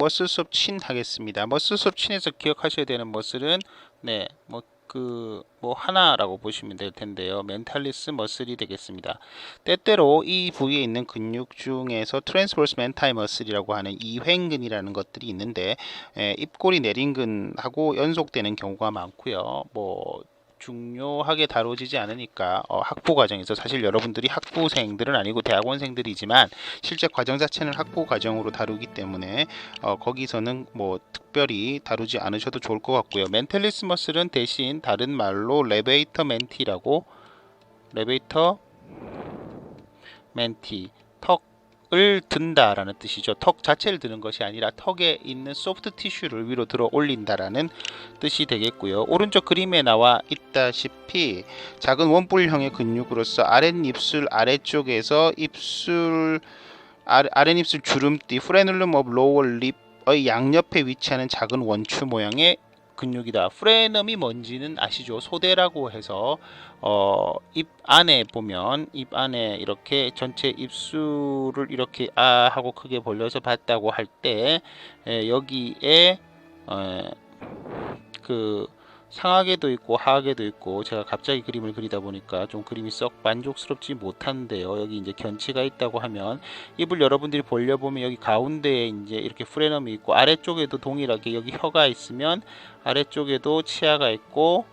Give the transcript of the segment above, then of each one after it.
머슬 수업 친 하겠습니다. 머슬 수업 친에서 기억하셔야 되는 머슬은 하나라고 보시면 될 텐데요. 멘탈리스 머슬이 되겠습니다. 때때로 이 부위에 있는 근육 중에서 트랜스버스 멘탈 머슬이라고 하는 이횡근이라는 것들이 있는데 입꼬리 내림근하고 연속되는 경우가 많고요. 중요하게 다뤄지지 않으니까 학부 과정에서 사실 여러분들이 학부생들은 아니고 대학원생들이지만 실제 과정 자체는 학부 과정으로 다루기 때문에 거기서는 특별히 다루지 않으셔도 좋을 것 같고요. 멘탈리스 머슬은 대신 다른 말로 레베이터 멘티 턱을 든다라는 뜻이죠. 턱 자체를 드는 것이 아니라 턱에 있는 소프트 티슈를 위로 들어 올린다라는 뜻이 되겠고요. 오른쪽 그림에 나와 있다시피 작은 원뿔형의 근육으로서 아랫입술 아래쪽에서 아랫입술 주름띠 프레눌럼 오브 로워 립의 양옆에 위치하는 작은 원추 모양의 근육이다. 프레넘이 뭔지는 아시죠? 소대라고 해서 입 안에 보면 입 안에 이렇게 전체 입술을 이렇게 하고 크게 벌려서 봤다고 할 때 여기에 상하게도 있고 하하게도 있고, 제가 갑자기 그림을 그리다 보니까 좀 그림이 썩 만족스럽지 못한데요. 여기 이제 견치가 있다고 하면 입을 여러분들이 벌려보면 여기 가운데에 이제 이렇게 프레넘이 있고, 아래쪽에도 동일하게 여기 혀가 있으면 아래쪽에도 치아가 있고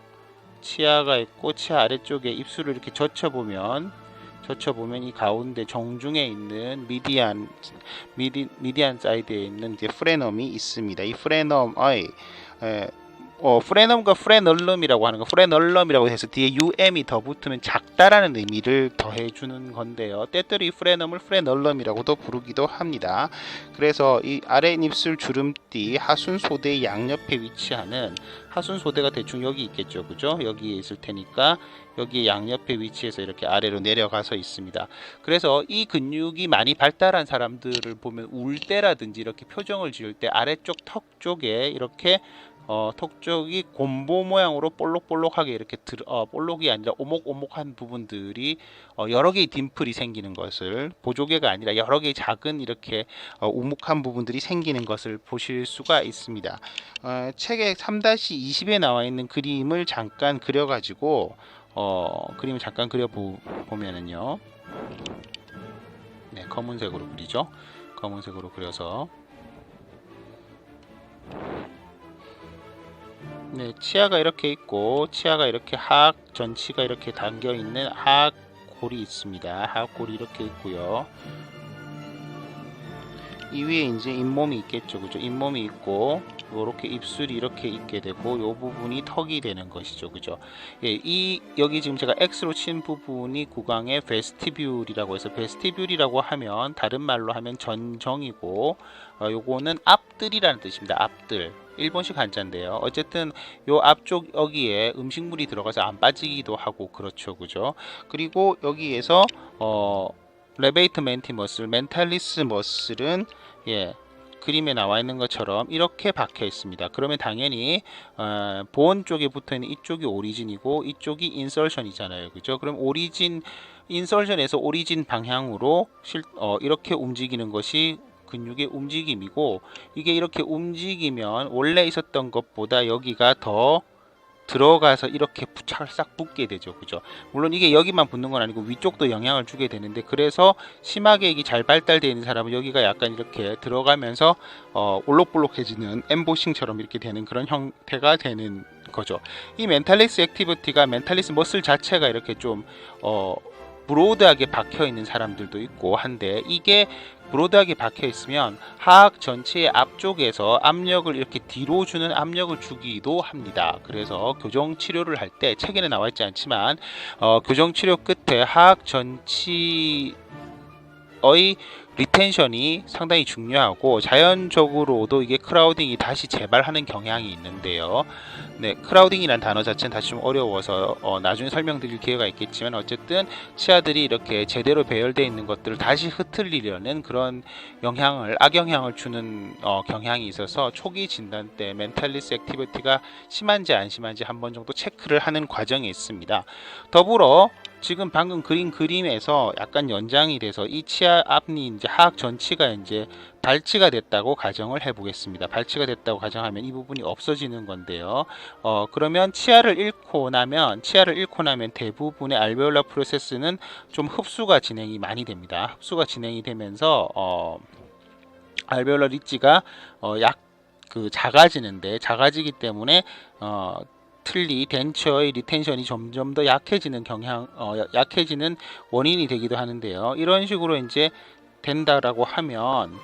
치아 아래쪽에 입술을 이렇게 젖혀보면 이 가운데 정중에 있는 미디안 사이드에 있는 이제 프레넘이 있습니다. 이 프레넘의 프레넘과 프레널럼이라고 하는 거, 프레널럼이라고 해서 뒤에 um이 더 붙으면 작다라는 의미를 더해주는 건데요. 때때로 이 프레넘을 프레널럼이라고도 부르기도 합니다. 그래서 이 아랫입술 주름띠 하순소대의 양옆에 위치하는, 하순소대가 대충 여기 있겠죠, 그죠? 여기에 있을 테니까 여기 양옆에 위치해서 이렇게 아래로 내려가서 있습니다. 그래서 이 근육이 많이 발달한 사람들을 보면 울 때라든지 이렇게 표정을 지을 때 아래쪽 턱 쪽에 이렇게 턱 쪽이 곰보 모양으로 볼록볼록하게 이렇게 볼록이 아니라 오목오목한 부분들이 여러 개의 딤플이 생기는 것을, 보조개가 아니라 여러 개의 작은 이렇게 우묵한 부분들이 생기는 것을 보실 수가 있습니다. 책의 3-20에 나와 있는 그림을 잠깐 그려가지고 보면은요, 네, 검은색으로 그리죠. 검은색으로 그려서, 네, 치아가 이렇게 있고, 치아가 이렇게 하악 전치가 이렇게 담겨 있는 하악골이 있습니다. 하악골이 이렇게 있고요. 이 위에 이제 잇몸이 있겠죠, 그죠? 잇몸이 있고, 이렇게 입술이 이렇게 있게 되고, 이 부분이 턱이 되는 것이죠, 그죠? 예, 여기 지금 제가 X로 친 부분이 구강의 베스티뷸이라고 해서, 베스티뷸이라고 하면 다른 말로 하면 전정이고, 요거는 앞뜰이라는 뜻입니다. 앞뜰. 일본식 한자인데요. 어쨌든 요 앞쪽 여기에 음식물이 들어가서 안 빠지기도 하고 그렇죠, 그죠? 그리고 여기에서 레베이트 멘티 머슬, 멘탈리스 머슬은 그림에 나와 있는 것처럼 이렇게 박혀 있습니다. 그러면 당연히 본 쪽에 붙어 있는 이쪽이 오리진이고 이쪽이 인설션이잖아요, 그죠? 그럼 인설션에서 오리진 방향으로 이렇게 움직이는 것이 근육의 움직임이고, 이게 이렇게 움직이면 원래 있었던 것보다 여기가 더 들어가서 이렇게 싹 붙게 되죠, 그죠? 물론 이게 여기만 붙는 건 아니고 위쪽도 영향을 주게 되는데, 그래서 심하게 이게 잘 발달되어 있는 사람은 여기가 약간 이렇게 들어가면서 올록볼록해지는 엠보싱처럼 이렇게 되는 그런 형태가 되는 거죠. 이 멘탈리스 액티비티가, 멘탈리스 머슬 자체가 이렇게 좀 브로드하게 박혀 있는 사람들도 있고 한데, 이게 브로드하게 박혀 있으면 하악 전체의 앞쪽에서 압력을 이렇게 뒤로 주는 압력을 주기도 합니다. 그래서 교정 치료를 할 때, 책에는 나와 있지 않지만 교정 치료 끝에 하악 전치의 리텐션이 상당히 중요하고, 자연적으로도 이게 크라우딩이 다시 재발하는 경향이 있는데요. 네, 크라우딩이란 단어 자체는 다시 좀 어려워서 나중에 설명드릴 기회가 있겠지만, 어쨌든 치아들이 이렇게 제대로 배열되어 있는 것들을 다시 흩트리려는 그런 악영향을 주는 경향이 있어서 초기 진단 때 멘탈리스 액티비티가 심한지 안 심한지 한 번 정도 체크를 하는 과정이 있습니다. 더불어 지금 방금 그린 그림에서 약간 연장이 돼서 이 치아 앞니 이제 하악 전치가 이제 발치가 됐다고 가정을 해 보겠습니다. 발치가 됐다고 가정하면 이 부분이 없어지는 건데요. 그러면 치아를 잃고 나면 대부분의 알베올라 프로세스는 좀 흡수가 진행이 많이 됩니다. 흡수가 진행이 되면서 알베올라 리지가 작아지기 때문에 틀니 덴처의 리텐션이 점점 더 약해지는 약해지는 원인이 되기도 하는데요. 이런 식으로 이제 된다라고 하면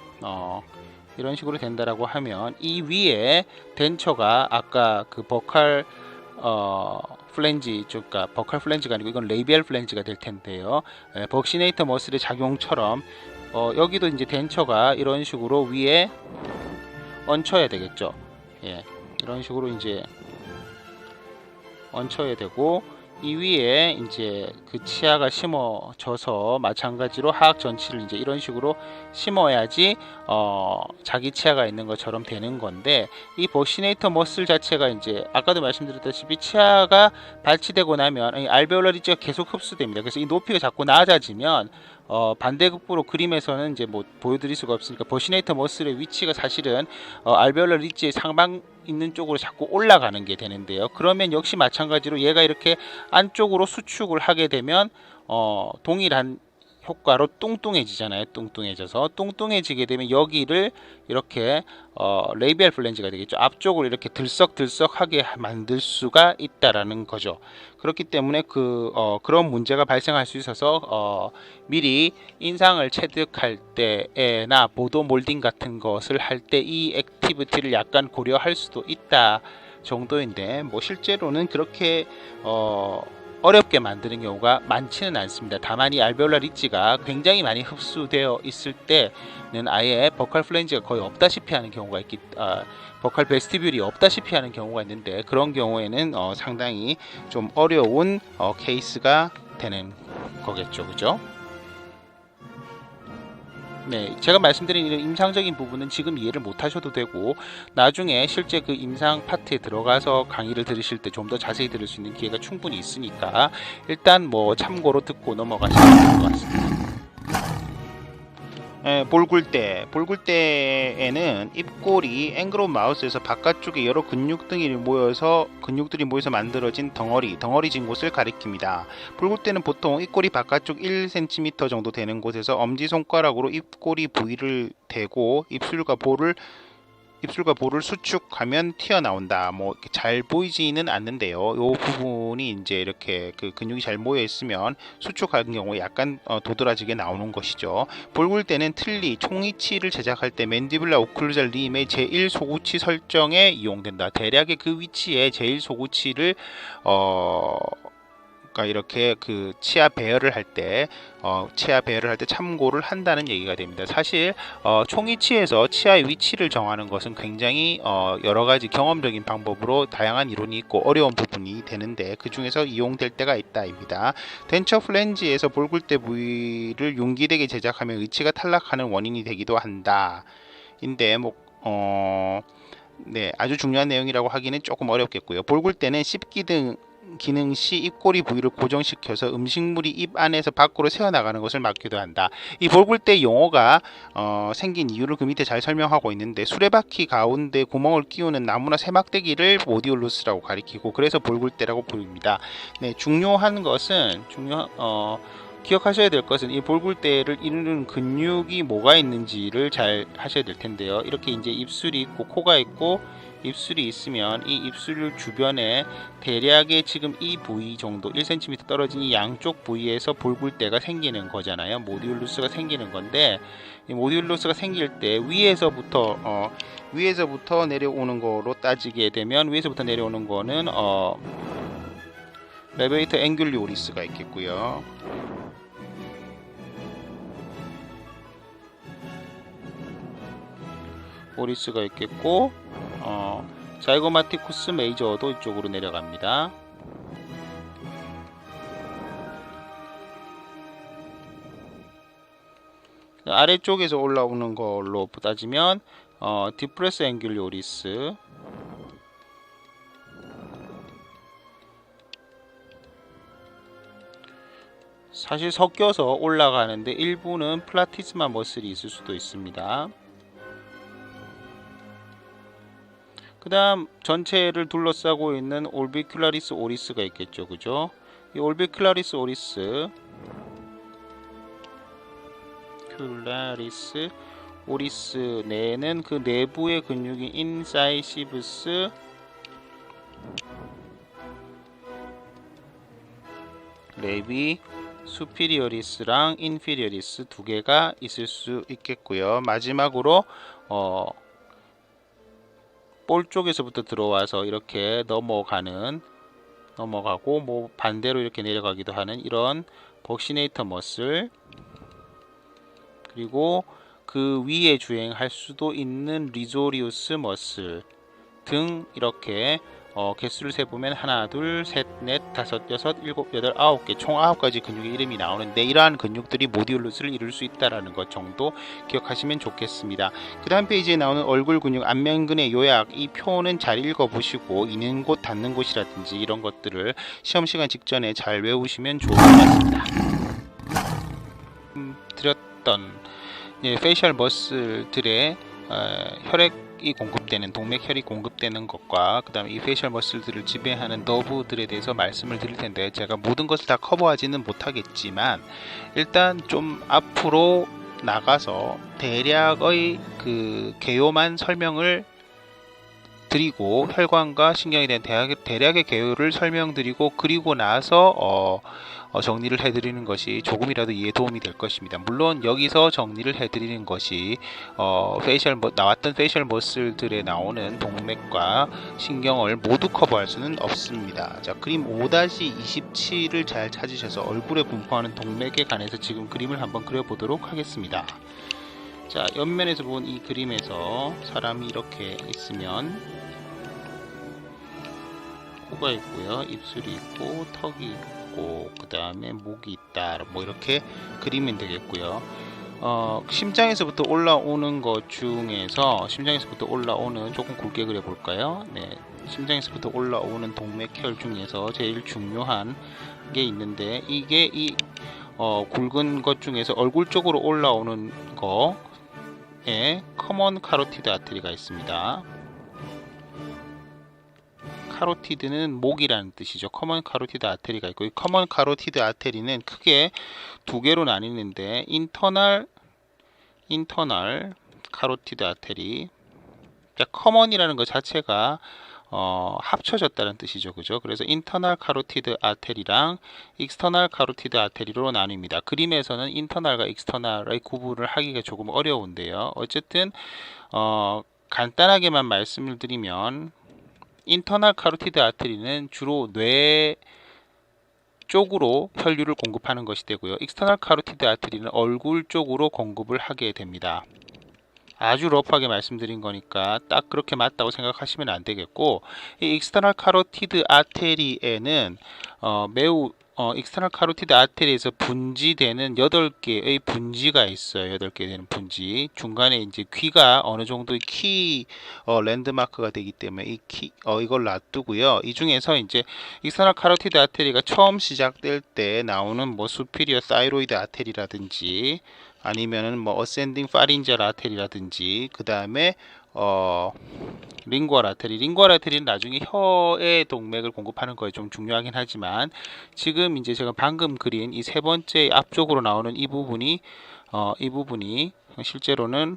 이 위에 덴처가 아까 그 버칼 플랜지, 그러니까 버칼 플랜지가 아니고 이건 레이비얼 플랜지가 될 텐데요. 벅시네이터 머슬의 작용처럼 여기도 이제 덴처가 이런 식으로 위에 얹혀야 되겠죠. 예, 이런 식으로 이제 얹혀야 되고, 이 위에 이제 그 치아가 심어져서 마찬가지로 하악 전치를 이제 이런 식으로 심어야지 자기 치아가 있는 것처럼 되는 건데, 이 버시네이터 머슬 자체가 이제 아까도 말씀드렸다시피 치아가 발치되고 나면 알베올라 리지가 계속 흡수됩니다. 그래서 이 높이가 자꾸 낮아지면 반대극부로 그림에서는 이제 뭐 보여드릴 수가 없으니까 버시네이터 머슬의 위치가 사실은 알베올라 리지의 상방 있는 쪽으로 자꾸 올라가는 게 되는데요. 그러면 역시 마찬가지로 얘가 이렇게 안쪽으로 수축을 하게 되면 동일한 효과로 뚱뚱해지잖아요. 뚱뚱해지게 되면 여기를 이렇게 레이비얼 플랜지가 되겠죠. 앞쪽으로 이렇게 들썩들썩하게 만들 수가 있다라는 거죠. 그렇기 때문에 그런 문제가 발생할 수 있어서 미리 인상을 체득할 때나 보도 몰딩 같은 것을 할 때 이 액티비티를 약간 고려할 수도 있다 정도인데, 뭐 실제로는 그렇게 어렵게 만드는 경우가 많지는 않습니다. 다만 이 알베올라 리지가 굉장히 많이 흡수되어 있을 때는 아예 버칼 플랜지가 거의 없다시피 하는 경우가 버칼 베스티뷸이 없다시피 하는 경우가 있는데, 그런 경우에는 상당히 좀 어려운 케이스가 되는 거겠죠. 그죠? 네, 제가 말씀드린 이런 임상적인 부분은 지금 이해를 못 하셔도 되고, 나중에 실제 그 임상 파트에 들어가서 강의를 들으실 때 좀 더 자세히 들을 수 있는 기회가 충분히 있으니까 일단 뭐 참고로 듣고 넘어가시면 될 것 같습니다. 볼굴대에는 입꼬리, 앵그로브 마우스에서 바깥쪽에 여러 근육들이 모여서 만들어진 덩어리진 곳을 가리킵니다. 볼굴대는 보통 입꼬리 바깥쪽 1cm 정도 되는 곳에서 엄지손가락으로 입꼬리 부위를 대고 입술과 볼을 수축하면 튀어나온다. 뭐 잘 보이지는 않는데요. 이 부분이 이제 이렇게 그 근육이 잘 모여 있으면 수축하는 경우에 약간 도드라지게 나오는 것이죠. 볼굴대는 틀니, 총이치를 제작할 때 맨디블라 오클루잘 림의 제1소구치 설정에 이용된다. 대략의 그 위치에 제1소구치를 그러니까 이렇게 그 치아 배열을 할 때 참고를 한다는 얘기가 됩니다. 사실 총이치에서 치아의 위치를 정하는 것은 굉장히 여러 가지 경험적인 방법으로 다양한 이론이 있고 어려운 부분이 되는데, 그 중에서 이용될 때가 있다입니다. 덴처 플랜지에서 볼굴대 부위를 융기되게 제작하면 의치가 탈락하는 원인이 되기도 한다. 인데 네, 아주 중요한 내용이라고 하기는 조금 어렵겠고요. 볼굴대는 씹기 등 기능 시 입꼬리 부위를 고정시켜서 음식물이 입 안에서 밖으로 새어나가는 것을 막기도 한다. 이 볼굴대 용어가 생긴 이유를 그 밑에 잘 설명하고 있는데, 수레바퀴 가운데 구멍을 끼우는 나무나 세막대기를 모디올루스라고 가리키고 그래서 볼굴대라고 부릅니다. 네, 기억하셔야 될 것은 이 볼굴대를 이루는 근육이 뭐가 있는지를 잘 하셔야 될 텐데요. 이렇게 이제 입술이 있고 코가 있고 입술이 있으면 이 입술 주변에 대략의 지금 이 부위 정도 1cm 떨어진 이 양쪽 부위에서 볼굴대가 생기는 거잖아요. 모디울루스가 생기는 건데, 이 모디울루스가 생길 때 위에서부터 내려오는 거로 따지게 되면 위에서부터 내려오는 거는 레베이터 앵귤리오리스가 있겠고요. 오리스가 있겠고, 자이고마티쿠스 메이저도 이쪽으로 내려갑니다. 아래쪽에서 올라오는 걸로 따지면 디프레스 앵귤리오리스, 사실 섞여서 올라가는데 일부는 플라티스마 머슬이 있을 수도 있습니다. 그 다음 전체를 둘러싸고 있는 올비큘라리스 오리스가 있겠죠. 그죠? 이 올비큘라리스 오리스 내는 그 내부의 근육인 인사이시브스 레비 수피리어리스랑 인피리어리스 두 개가 있을 수 있겠고요. 마지막으로 볼 쪽에서부터 들어와서 이렇게 넘어가고 뭐 반대로 이렇게 내려가기도 하는 이런 벅시네이터 머슬, 그리고 그 위에 주행할 수도 있는 리조리우스 머슬 등 이렇게 개수를 세보면 하나, 둘, 셋, 넷, 다섯, 여섯, 일곱, 여덟, 아홉 개, 총 9가지 근육의 이름이 나오는데 이러한 근육들이 모듈루스를 이룰 수 있다라는 것 정도 기억하시면 좋겠습니다. 그 다음 페이지에 나오는 얼굴 근육, 안면근의 요약, 이 표는 잘 읽어보시고 있는 곳, 닿는 곳이라든지 이런 것들을 시험 시간 직전에 잘 외우시면 좋을 것 같습니다. 드렸던 페이셜 머슬들의 혈액이 공급되는 동맥혈이 공급되는 것과 그 다음에 이 페이셜 머슬들을 지배하는 너브들에 대해서 말씀을 드릴 텐데 제가 모든 것을 다 커버하지는 못하겠지만 일단 좀 앞으로 나가서 대략의 그 개요만 설명을 드리고 혈관과 신경에 대한 대략의 개요를 설명드리고 그리고 나서 정리를 해드리는 것이 조금이라도 이해에 도움이 될 것입니다. 물론 여기서 정리를 해드리는 것이 나왔던 페이셜 머슬들에 나오는 동맥과 신경을 모두 커버할 수는 없습니다. 자, 그림 5-27을 잘 찾으셔서 얼굴에 분포하는 동맥에 관해서 지금 그림을 한번 그려보도록 하겠습니다. 자, 옆면에서 본 이 그림에서 사람이 이렇게 있으면 코가 있고요, 입술이 있고, 턱이 있고, 그 다음에 목이 있다, 뭐 이렇게 그리면 되겠고요. 심장에서부터 올라오는 것 중에서 조금 굵게 그려볼까요? 네, 심장에서부터 올라오는 동맥혈 중에서 제일 중요한 게 있는데 이게 이 굵은 것 중에서 얼굴 쪽으로 올라오는 거에 커먼 카로티드 아테리가 있습니다. 카로티드는 목이라는 뜻이죠. 커먼 카로티드 아테리가 있고 이 커먼 카로티드 아테리는 크게 두 개로 나뉘는데 인터널 카로티드 아테리. 커먼이라는 것 자체가 합쳐졌다는 뜻이죠. 그죠? 그래서 인터널 카로티드 아테리랑 익스터널 카로티드 아테리로 나뉩니다. 그림에서는 인터널과 익스터널의 구분을 하기가 조금 어려운데요. 어쨌든 간단하게만 말씀을 드리면 인터널 카로티드 아테리는 주로 뇌 쪽으로 혈류를 공급하는 것이 되고요. 익스터널 카로티드 아테리는 얼굴 쪽으로 공급을 하게 됩니다. 아주 러프하게 말씀드린 거니까 딱 그렇게 맞다고 생각하시면 안 되겠고, 이 익스터널 카로티드 아테리에는 매우 익스터널 카로티드 아테리에서 분지되는 8개의 분지가 있어요. 8개 되는 분지. 중간에 이제 귀가 어느 정도의 키 랜드마크가 되기 때문에 이걸 놔두고요. 이 중에서 이제 익스터널 카로티드 아테리가 처음 시작될 때 나오는 뭐 수피리어 사이로이드 아테리라든지 아니면은 뭐 어센딩 파린지얼 아테리라든지 그 다음에 링구얼 아테리는 나중에 혀의 동맥을 공급하는 거에 좀 중요하긴 하지만 지금 이제 제가 방금 그린 이 세 번째 앞쪽으로 나오는 이 부분이 실제로는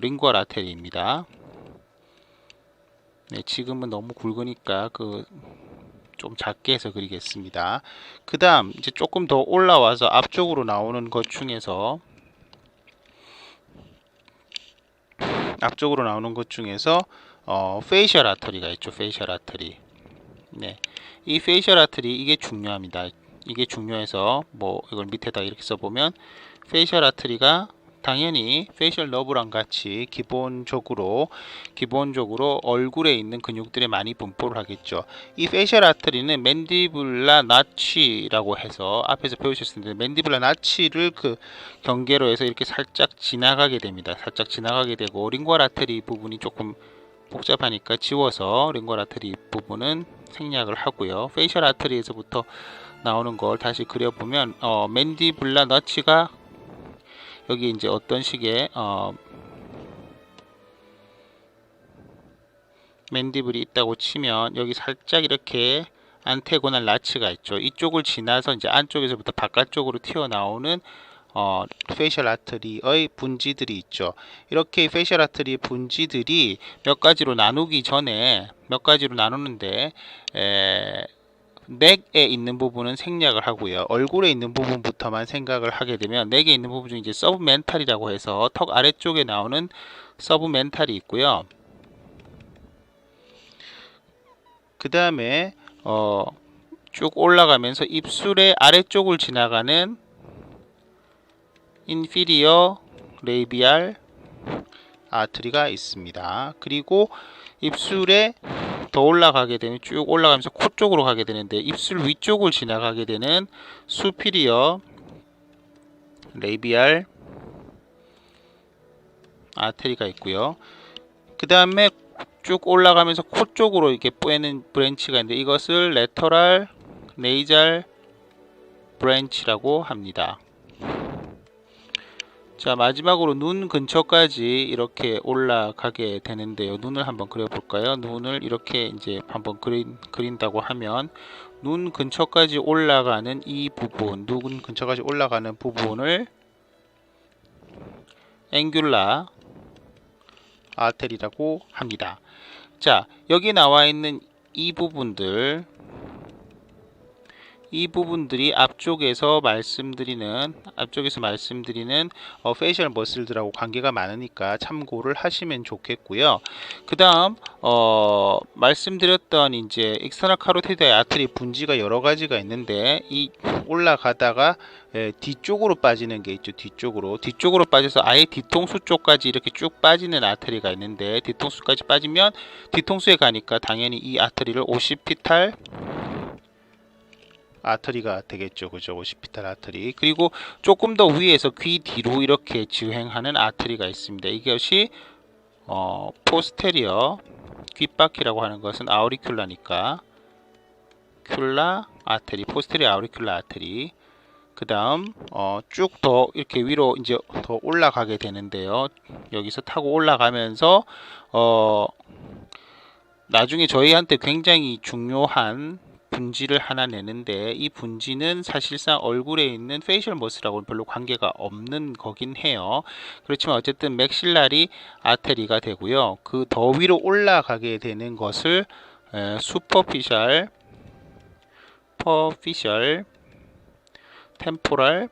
링구얼 아테리입니다. 네, 지금은 너무 굵으니까 좀 작게 해서 그리겠습니다. 그 다음 이제 조금 더 올라와서 앞쪽으로 나오는 것 중에서 페이셜 아터리가 있죠. 페이셜 아터리. 네, 이 페이셜 아터리 이게 중요합니다. 이게 중요해서 뭐 이걸 밑에다 이렇게 써보면 페이셜 아터리가 당연히 페이셜 너브랑 같이 기본적으로 얼굴에 있는 근육들에 많이 분포를 하겠죠. 이 페이셜 아터리는 맨디블라 나치라고 해서 앞에서 배우셨을 텐데 맨디블라 나치를 그 경계로 해서 이렇게 살짝 지나가게 됩니다. 살짝 지나가게 되고 링구얼 아테리 부분이 조금 복잡하니까 지워서 링구얼 아트리 부분은 생략을 하고요. 페이셜 아트리에서부터 나오는 걸 다시 그려보면 맨디블라 너치가 여기 이제 어떤 식의 맨디블이 있다고 치면 여기 살짝 이렇게 안테고날 라츠가 있죠. 이쪽을 지나서 이제 안쪽에서부터 바깥쪽으로 튀어나오는 페이셜 아트리의 분지들이 있죠. 이렇게 페이셜 아트리 분지들이 몇 가지로 나누기 전에 몇 가지로 나누는데 넥에 있는 부분은 생략을 하고요. 얼굴에 있는 부분부터만 생각을 하게 되면 넥에 있는 부분 중에 이제 서브멘탈이라고 해서 턱 아래쪽에 나오는 서브멘탈이 있고요. 그 다음에 쭉 올라가면서 입술의 아래쪽을 지나가는 인피리어 레이비알 아트리가 있습니다. 그리고 입술에 더 올라가게 되면 쭉 올라가면서 코 쪽으로 가게 되는데 입술 위쪽을 지나가게 되는 수피리어 레이비알 아트리가 있고요. 그 다음에 쭉 올라가면서 코 쪽으로 이렇게 빼는 브랜치가 있는데 이것을 레터럴 네이잘 브랜치라고 합니다. 자, 마지막으로 눈 근처까지 이렇게 올라가게 되는데요. 눈을 한번 그려볼까요? 눈을 이렇게 이제 한번 그린다고 하면 눈 근처까지 올라가는 이 부분, 눈 근처까지 올라가는 부분을 앵귤라 아테리라고 합니다. 자, 여기 나와 있는 이 부분들이 앞쪽에서 말씀드리는 페이셜 머슬들하고 관계가 많으니까 참고를 하시면 좋겠고요. 그 다음 말씀드렸던 이제 익스터널 카로티드 아트리 분지가 여러 가지가 있는데 이 올라가다가 뒤쪽으로 빠지는 게 있죠. 뒤쪽으로 빠져서 아예 뒤통수 쪽까지 이렇게 쭉 빠지는 아트리가 있는데 뒤통수까지 빠지면 뒤통수에 가니까 당연히 이 아트리를 오시피탈 아트리가 되겠죠. 그죠? 오시피탈 아트리. 그리고 조금 더 위에서 귀 뒤로 이렇게 지행하는 아트리가 있습니다. 이것이 포스테리어 귓바퀴라고 하는 것은 아우리큘라니까 큘라 아트리, 포스테리어 아우리큘라 아트리. 그 다음 쭉 더 이렇게 위로 이제 더 올라가게 되는데요. 여기서 타고 올라가면서 나중에 저희한테 굉장히 중요한 분지를 하나 내는데 이 분지는 사실상 얼굴에 있는 페이셜 머슬하고는 별로 관계가 없는 거긴 해요. 그렇지만 어쨌든 맥실라리 아테리가 되고요. 그 더 위로 올라가게 되는 것을 슈퍼피셜 템포럴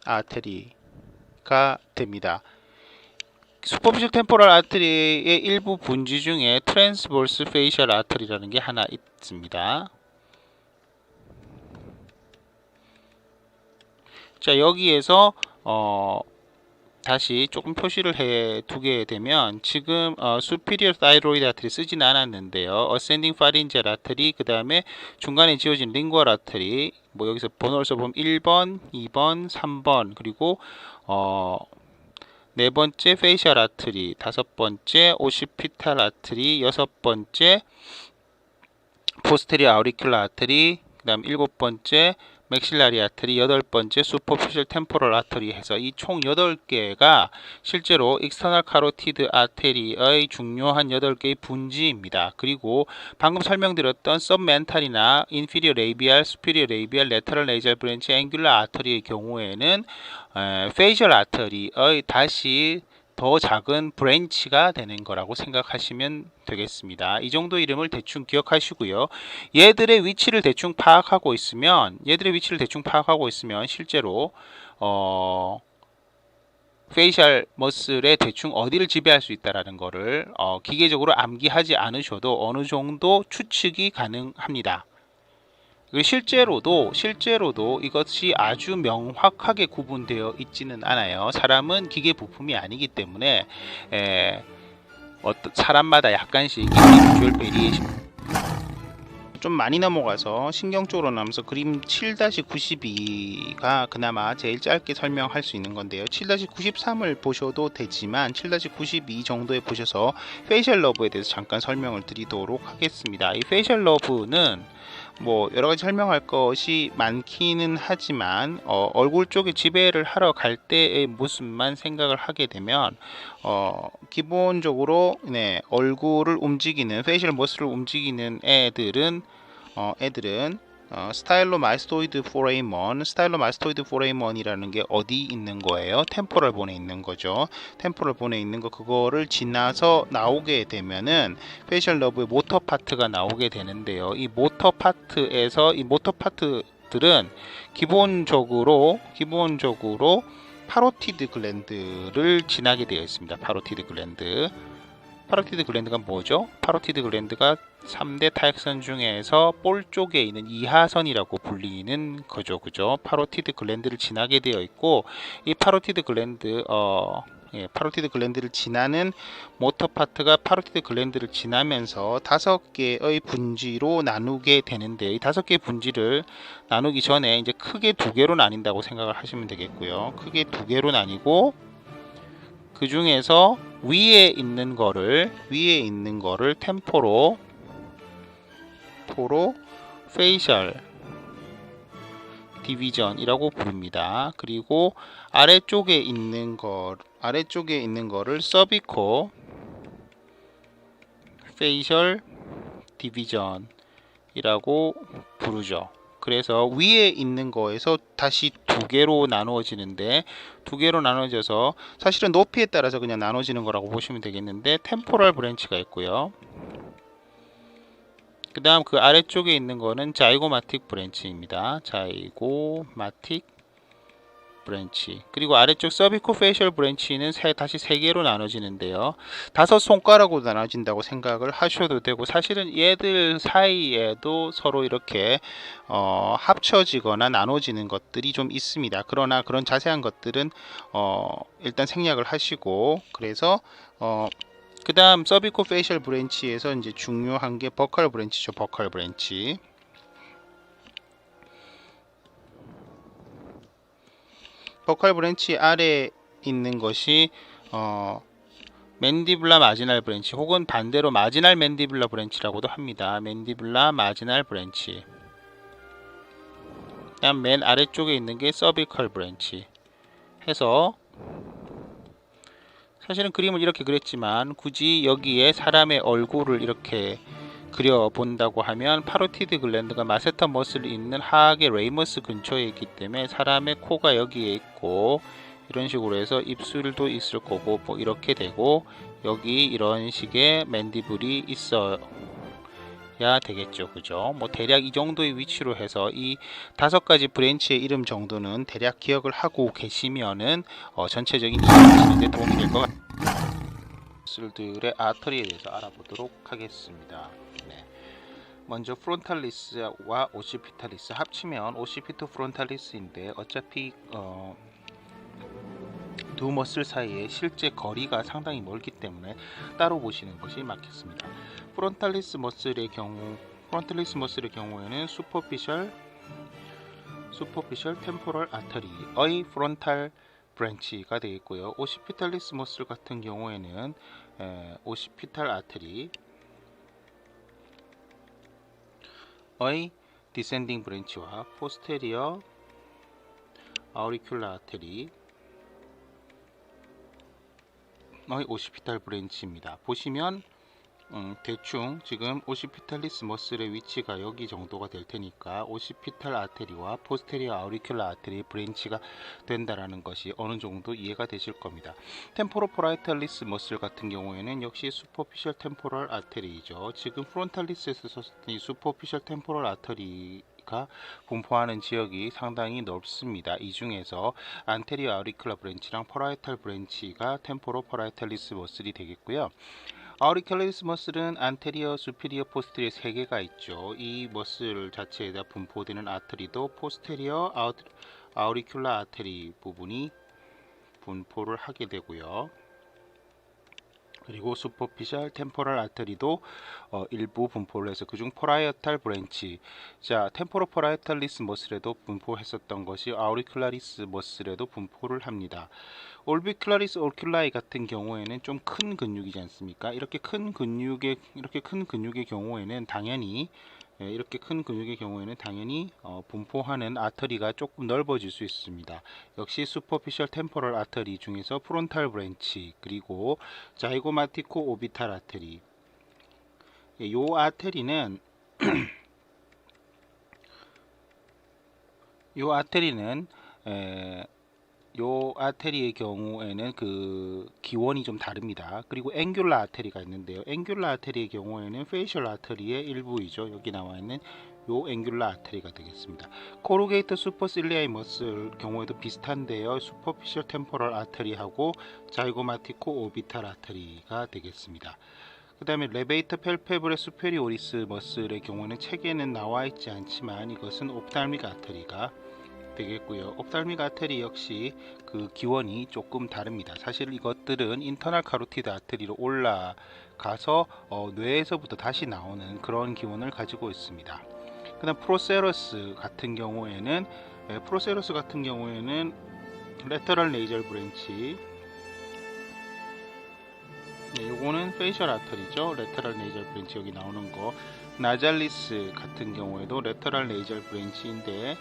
아테리가 됩니다. 슈퍼피셜 템포럴 아트리의 일부 분지 중에 트랜스버스 페이셜 아트리라는 게 하나 있습니다. 자, 여기에서 다시 조금 표시를 해 두게 되면 지금 superior thyroid 아트리 쓰진 않았는데요. ascending pharyngeal 아트리, 그 다음에 중간에 지어진 lingual 아트리, 뭐 여기서 번호를 써보면 1번, 2번, 3번, 그리고 네 번째 페이셜 아트리, 다섯 번째 오시피탈 아트리, 여섯 번째 포스테리어 아우리큘라 아트리, 그 다음 일곱 번째 맥실라리 아트리, 여덟 번째 슈퍼피셜 템포럴 아트리 해서 이 총 8개가 실제로 익스터널 카로티드 아테리의 중요한 8개의 분지입니다. 그리고 방금 설명드렸던 서브멘탈이나 인피리어 레이비알, 수피리어 레이비알, 레터럴 네이잘 브랜치, 앵귤라 아터리의 경우에는 페이셜 아터리의 다시 더 작은 브랜치가 되는 거라고 생각하시면 되겠습니다. 이 정도 이름을 대충 기억하시고요. 얘들의 위치를 대충 파악하고 있으면 실제로 페이셜 머슬의 대충 어디를 지배할 수 있다라는 거를 기계적으로 암기하지 않으셔도 어느 정도 추측이 가능합니다. 실제로도 이것이 아주 명확하게 구분되어 있지는 않아요. 사람은 기계 부품이 아니기 때문에 어떤 사람마다 약간씩 인디비주얼 베리에이션 좀 많이 넘어가서 신경 쪽으로 나면서 그림 7-92가 그나마 제일 짧게 설명할 수 있는 건데요. 7-93을 보셔도 되지만 7-92 정도에 보셔서 페이셜 러브에 대해서 잠깐 설명을 드리도록 하겠습니다. 이 페이셜 러브는 뭐 여러가지 설명할 것이 많기는 하지만 얼굴 쪽에 지배를 하러 갈 때의 모습만 생각을 하게 되면 기본적으로 얼굴을 움직이는 페이셜 머슬을 움직이는 애들은 스타일로마스토이드 포레이먼이라는 게 어디 있는 거예요? 템포럴 본에 있는 거죠. 템포럴 본에 있는 거 그거를 지나서 나오게 되면은 페이셜 러브의 모터 파트가 나오게 되는데요. 이 모터 파트에서 이 모터 파트들은 기본적으로 파로티드 글랜드를 지나게 되어 있습니다. 파로티드 글랜드가 뭐죠? 파로티드 글랜드가 3대 타액선 중에서 볼 쪽에 있는 이하선이라고 불리는 거죠. 그죠? 파로티드 글랜드를 지나게 되어 있고, 이 파로티드 글랜드를 지나는 모터 파트가 파로티드 글랜드를 지나면서 5개의 분지로 나누게 되는데, 이 5개의 분지를 나누기 전에 이제 크게 2개로 나뉜다고 생각을 하시면 되겠고요. 크게 2개로 나뉘고, 그 중에서 위에 있는 거를 템포로 페이셜 디비전이라고 부릅니다. 그리고 아래쪽에 있는 거를 서비코 페이셜 디비전이라고 부르죠. 그래서 위에 있는 거에서 다시 2개로 나누어지는데, 2개로 나눠져서 사실은 높이에 따라서 그냥 나눠지는 거라고 보시면 되겠는데, 템포럴 브랜치가 있고요. 그 다음 그 아래쪽에 있는 거는 자이고마틱 브랜치입니다. 자이고마틱 브랜치. 그리고 아래쪽 서비코 페이셜 브랜치는 다시 3개로 나눠지는데요. 5손가락으로 나눠진다고 생각을 하셔도 되고, 사실은 얘들 사이에도 서로 이렇게 합쳐지거나 나눠지는 것들이 좀 있습니다. 그러나 그런 자세한 것들은 일단 생략을 하시고, 그래서 그 다음 서비코 페이셜 브랜치에서 이제 중요한 게 버컬 브랜치죠. 버컬 브랜치. 버컬 브랜치 아래 있는 것이 맨디블라 마지널 브랜치, 혹은 반대로 마지널 맨디블라 브랜치라고도 합니다. 맨디블라 마지널 브랜치. 그다음 맨 아래쪽에 있는 게 서비컬 브랜치 해서, 사실은 그림을 이렇게 그렸지만 굳이 여기에 사람의 얼굴을 이렇게 그려본다고 하면 파로티드 글랜드가 마세터 머슬이 있는 하악의 레이머스 근처에 있기 때문에 사람의 코가 여기에 있고, 이런 식으로 해서 입술도 있을 거고, 뭐 이렇게 되고, 여기 이런 식의 맨디블이 있어야 되겠죠. 그죠? 뭐 대략 이 정도의 위치로 해서 이 5가지 브랜치의 이름 정도는 대략 기억을 하고 계시면은 전체적인 이해하시는데 도움이 될 것 같아요. 머슬들의 아터리에 대해서 알아보도록 하겠습니다. 먼저 프론탈리스와 오시피탈리스 합치면 오시피토 프론탈리스인데, 어차피 두 머슬 사이의 실제 거리가 상당히 멀기 때문에 따로 보시는 것이 맞겠습니다. 프론탈리스 머슬의 경우에는 슈퍼피셜 템포럴 아터리의 프론탈 브랜치가 되겠고요. 오시피탈리스 머슬 같은 경우에는 오시피탈 아터리 의 디센딩 브랜치와 포스테리어 아우리큘라 아테리의 오시피탈 브랜치입니다. 보시면 대충 지금 오시피탈리스 머슬의 위치가 여기 정도가 될 테니까 오시피탈 아테리와 포스테리어 아우리큘라 아테리 브랜치가 된다라는 것이 어느 정도 이해가 되실 겁니다. 템포로포라이탈리스 머슬 같은 경우에는 역시 슈퍼피셜 템포럴 아테리이죠. 지금 프론탈리스에서 썼던 이 슈퍼피셜 템포럴 아테리가 분포하는 지역이 상당히 넓습니다. 이 중에서 안테리어 아우리큘라 브랜치랑 퍼라이탈 브랜치가 템포로포라이탈리스 머슬이 되겠고요. 아우리큘리스 머슬은 안테리어, 수피리어, 포스테리어 3개가 있죠. 이 머슬 자체에다 분포되는 아트리도 포스테리어 아우리큘라 아테리 부분이 분포를 하게 되고요. 그리고 슈퍼피셜 템포럴 아터리도 일부 분포를 해서 그중 포라이어탈 브랜치, 자 템포로 포라이어탈리스 머슬에도 분포했었던 것이 아우리큘라리스 머슬에도 분포를 합니다. 올비큘라리스 오큘라이 같은 경우에는 좀 큰 근육이지 않습니까? 이렇게 큰 근육의 경우에는 당연히 분포하는 아터리가 조금 넓어질 수 있습니다. 역시 슈퍼피셜 템포럴 아터리 중에서 프론탈 브랜치, 그리고 자이고마티코 오비탈 아터리, 요 아터리는 요 아터리는 요 아테리의 경우에는 그 기원이 좀 다릅니다. 그리고 앵귤라 아테리가 있는데요. 앵귤라 아테리의 경우에는 페이셜 아테리의 일부이죠. 여기 나와 있는 요 앵귤라 아테리가 되겠습니다. 코루게이터 슈퍼실리아이 머슬 경우에도 비슷한데요. 슈퍼피셜 템포럴 아테리하고 자이고마티코 오비탈 아테리가 되겠습니다. 그 다음에 레베이터 펠페브레 수페리오리스 머슬의 경우는 책에는 나와 있지 않지만 이것은 옵탈믹 아테리가 되겠고요. 옵탈믹 아테리 역시 그 기원이 조금 다릅니다. 사실 이것들은 인터널 카로티드 아테리로 올라가서 뇌에서부터 다시 나오는 그런 기원을 가지고 있습니다. 그 다음 프로세러스 같은 경우에는 레터럴 네이절 브랜치, 요거는 페이셜 아터리죠. 레터럴 네이절 브랜치 여기 나오는 거. 나잘리스 같은 경우에도 레터럴 네이절 브랜치인데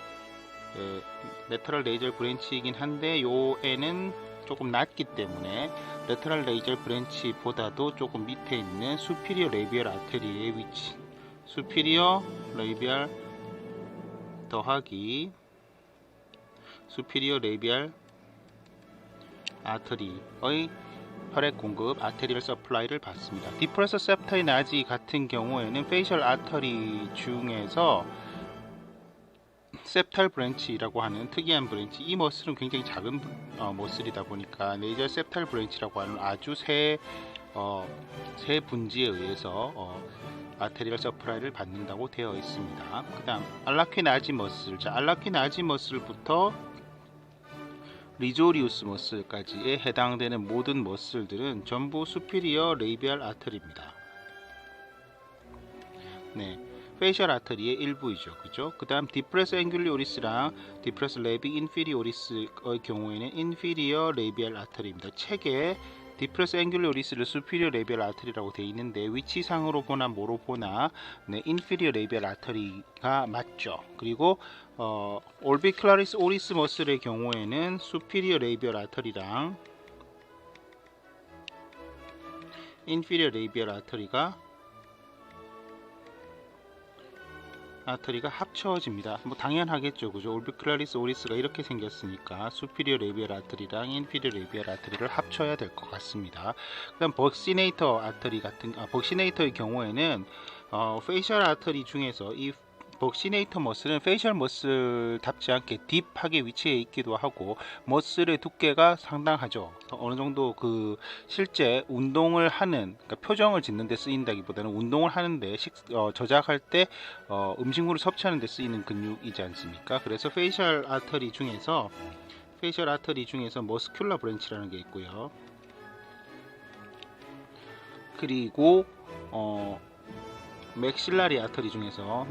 레터럴 네이절 브랜치이긴 한데 요 애는 조금 낮기 때문에 레터럴 네이절 브랜치보다도 조금 밑에 있는 수피리어 레이비얼 아테리의 위치, 수피리어 레이비얼 더하기 수피리어 레이비얼 아터리의 혈액 공급 아테리얼 서플라이를 받습니다. 디프레서 septae 나지 같은 경우에는 페이셜 아터리 중에서 septal 브랜치라고 하는 특이한 브랜치, 이 머슬은 굉장히 작은 머슬이다 보니까 네이저 septal 브랜치라고 하는 아주 새 분지에 의해서 아테리얼 서플라이를 받는다고 되어 있습니다. 그 다음 알라퀸 아지 머슬, 자 알라퀸 아지 머슬부터 리조리우스 머슬까지에 해당되는 모든 머슬들은 전부 수피리어 레이비알 아터리입니다. 네, 페이셜 아터리의 일부이죠. 그죠? 그 다음 디프레스 앵귤리오리스랑 디프레스 레비 인피리오리스의 경우에는 인피리어 레이비알 아터리입니다. 책에 디프레스 앵귤리오리스를 수피리어 레이비알 아터리라고 되어 있는데 위치상으로 보나 뭐로 보나 인피리어 레이비알 아터리가 맞죠. 그리고 올비큘라리스 오리스 머슬의 경우에는 수피리어 레이비얼 아터리랑 인피리어 레이비얼 아터리가 합쳐집니다. 뭐 당연하겠죠, 그죠? 올비큘라리스 오리스가 이렇게 생겼으니까 수피리어 레이비얼 아터리랑 인피리어 레이비얼 아터리를 합쳐야 될 것 같습니다. 그다음 벅시네이터 아터리 벅시네이터의 경우에는 페이셜 아터리 중에서 이 벅시네이터 머슬은 페이셜 머슬답지 않게 딥하게 위치해 있기도 하고 머슬의 두께가 상당하죠. 어느 정도 그 실제 운동을 하는, 그러니까 표정을 짓는 데 쓰인다기보다는 운동을 하는데 저작할 때 음식물을 섭취하는 데 쓰이는 근육이지 않습니까? 그래서 페이셜 아터리 중에서 머스큘러 브랜치라는 게 있고요. 그리고 맥실라리 아터리 중에서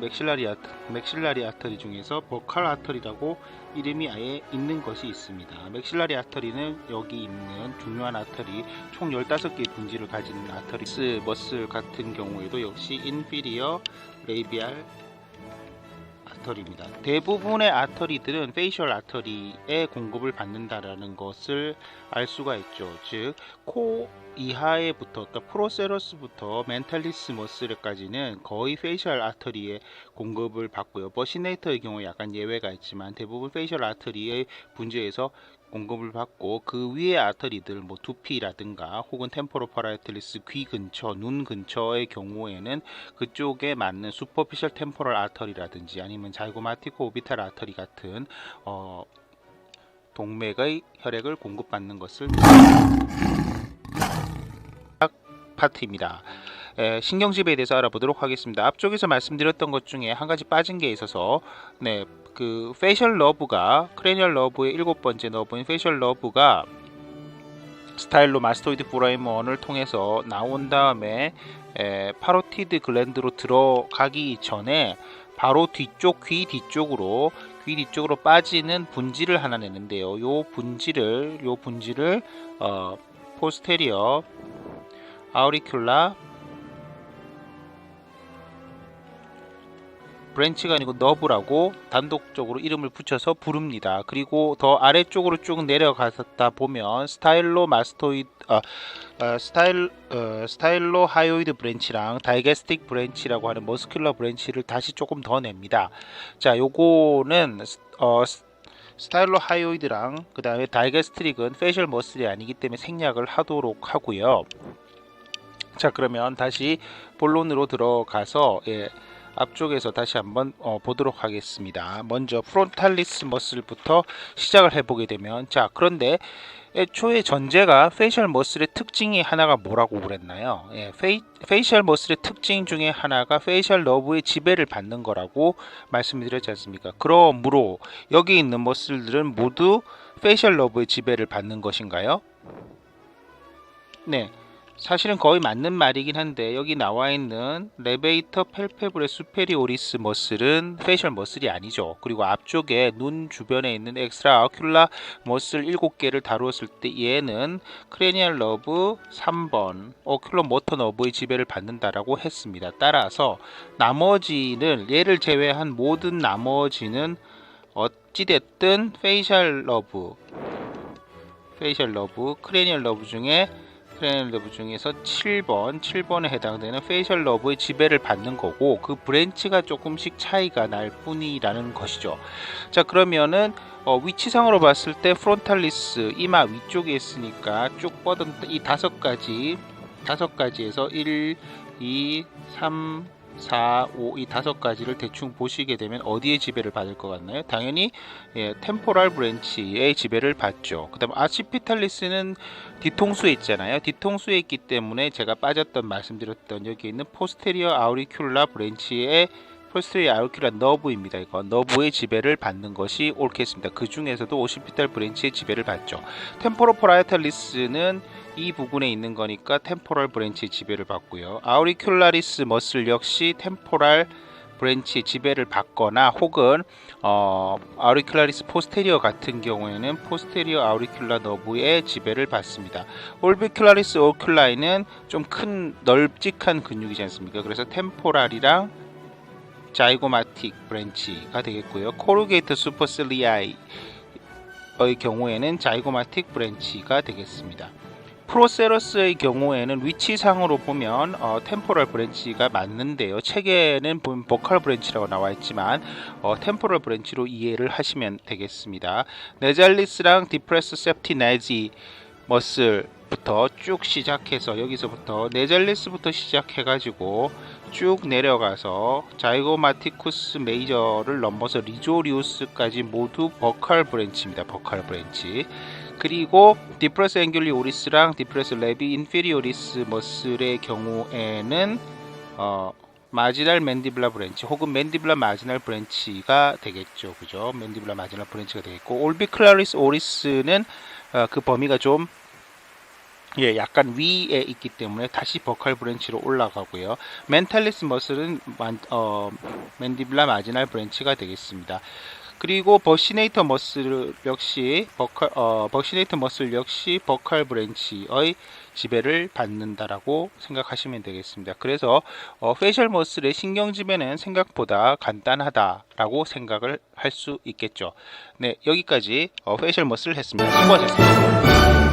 버칼 아터리라고 이름이 아예 있는 것이 있습니다. 맥실라리 아터리는 여기 있는 중요한 아터리 총 15개의 분지를 가진 아터리 머슬 같은 경우에도 역시 인피리어 레이비알 아터리입니다. 대부분의 아터리들은 페이셜 아터리에 공급을 받는다라는 것을 알 수가 있죠. 즉, 코 이하에부터, 그러니까 프로세러스부터 멘탈리스 머슬까지는 거의 페이셜 아터리에 공급을 받고요. 버시네이터의 경우에 약간 예외가 있지만 대부분 페이셜 아터리의 분지에서 공급을 받고, 그 위의 아터리들 뭐 두피라든가 혹은 템포로 파라이틀리스 귀 근처, 눈 근처의 경우에는 그쪽에 맞는 슈퍼피셜 템포럴 아터리라든지 아니면 자이고마티코 오비탈 아터리 같은 동맥의 혈액을 공급받는 것을 파트입니다. 신경지배에 대해서 알아보도록 하겠습니다. 앞쪽에서 말씀드렸던 것 중에 한 가지 빠진 게 있어서 그 페이셜 너브가 크레니얼 너브의 7번째 너브인 페이셜 너브가 스타일로 마스토이드 브레인원을 통해서 나온 다음에 파로티드 글랜드로 들어가기 전에 바로 뒤쪽 귀 뒤쪽으로 빠지는 분지를 하나 내는데요. 요 분지를 포스테리어 아우리큘라 브랜치가 아니고 너브라고 단독적으로 이름을 붙여서 부릅니다. 그리고 더 아래쪽으로 쭉 내려가다 보면 스타일로 하요이드 브랜치랑 다이게스틱 브랜치라고 하는 머스큘러 브랜치를 다시 조금 더 냅니다. 자, 요거는 스타일로 하요이드랑 그 다음에 다이게스트릭은 페이셜 머슬이 아니기 때문에 생략을 하도록 하고요. 자, 그러면 다시 본론으로 들어가서 앞쪽에서 다시 한번 보도록 하겠습니다. 먼저 프론탈리스 머슬부터 시작을 해보게 되면, 자, 그런데 애초에 전제가 페이셜 머슬의 특징이 하나가 뭐라고 그랬나요? 페이셜 머슬의 특징 중에 하나가 페이셜 너브의 지배를 받는 거라고 말씀드렸지 않습니까? 그러므로 여기 있는 머슬들은 모두 페이셜 너브의 지배를 받는 것인가요? 네, 사실은 거의 맞는 말이긴 한데, 여기 나와 있는 레베이터 펠페브레 수페리오리스 머슬은 페이셜 머슬이 아니죠. 그리고 앞쪽에 눈 주변에 있는 엑스트라 아큐라 머슬 7개를 다루었을 때 얘는 크레니얼 너브 3번 오큘러 모터 너브의 지배를 받는다라고 했습니다. 따라서 나머지는, 얘를 제외한 모든 나머지는 어찌됐든 페이셜 너브, 크레니얼 너브 중에서 7번에 해당되는 페이셜 너브의 지배를 받는 거고, 그 브랜치가 조금씩 차이가 날 뿐이라는 것이죠. 자, 그러면은 위치상으로 봤을 때 프론탈리스 이마 위쪽에 있으니까 쭉 뻗은 이 다섯 가지에서 1, 2, 3, 4, 5 이 다섯 가지를 대충 보시게 되면 어디에 지배를 받을 것 같나요? 당연히 템포럴 브랜치의 지배를 받죠. 그 다음 아시피탈리스는 뒤통수에 있잖아요. 뒤통수에 있기 때문에 제가 말씀드렸던 여기 있는 포스테리어 아우리큘라 브랜치의 포스테리어 아우리큘라 너브입니다. 이거 너브의 지배를 받는 것이 옳겠습니다. 그 중에서도 오시피탈 브랜치의 지배를 받죠. 템포럴 파라이탈리스는 이 부분에 있는 거니까 템포럴 브랜치의 지배를 받고요. 아우리큘라리스 머슬 역시 템포럴 브랜치의 지배를 받거나, 혹은 아우리큘라리스 포스테리어 같은 경우에는 포스테리어 아우리큘라 너브의 지배를 받습니다. 올비큘라리스 오큘라이는 좀 큰 널찍한 근육이지 않습니까? 그래서 템포랄이랑 자이고마틱 브랜치가 되겠고요. 코루게이터 슈퍼실리아이의 경우에는 자이고마틱 브랜치가 되겠습니다. 프로세러스의 경우에는 위치상으로 보면 템포럴 브랜치가 맞는데요. 책에는 보면 보컬 브랜치라고 나와 있지만 템포럴 브랜치로 이해를 하시면 되겠습니다. 네잘리스랑 디프레스 septine지 머슬부터 쭉 시작해서, 여기서부터 네잘리스부터 시작해가지고 쭉 내려가서 자이고마티쿠스 메이저를 넘어서 리조리우스까지 모두 버칼 브랜치입니다. 버칼 브랜치. 그리고 디프레스 앵귤리 오리스랑 디프레스 레비 인피리오리스 머슬의 경우에는 마지널 맨디블라 브랜치 혹은 맨디블라 마지널 브랜치가 되겠죠. 그죠? 맨디블라 마지널 브랜치가 되겠고, 올비클라리스 오리스는 그 범위가 좀 약간 위에 있기 때문에 다시 버칼 브랜치로 올라가고요. 멘탈리스 머슬은 맨디블라 마지널 브랜치가 되겠습니다. 그리고 버시네이터 머슬 역시 버칼 브랜치의 지배를 받는다라고 생각하시면 되겠습니다. 그래서 페이셜 머슬의 신경 지배는 생각보다 간단하다라고 생각을 할 수 있겠죠. 네, 여기까지 페이셜 머슬을 했습니다. 수고하셨습니다.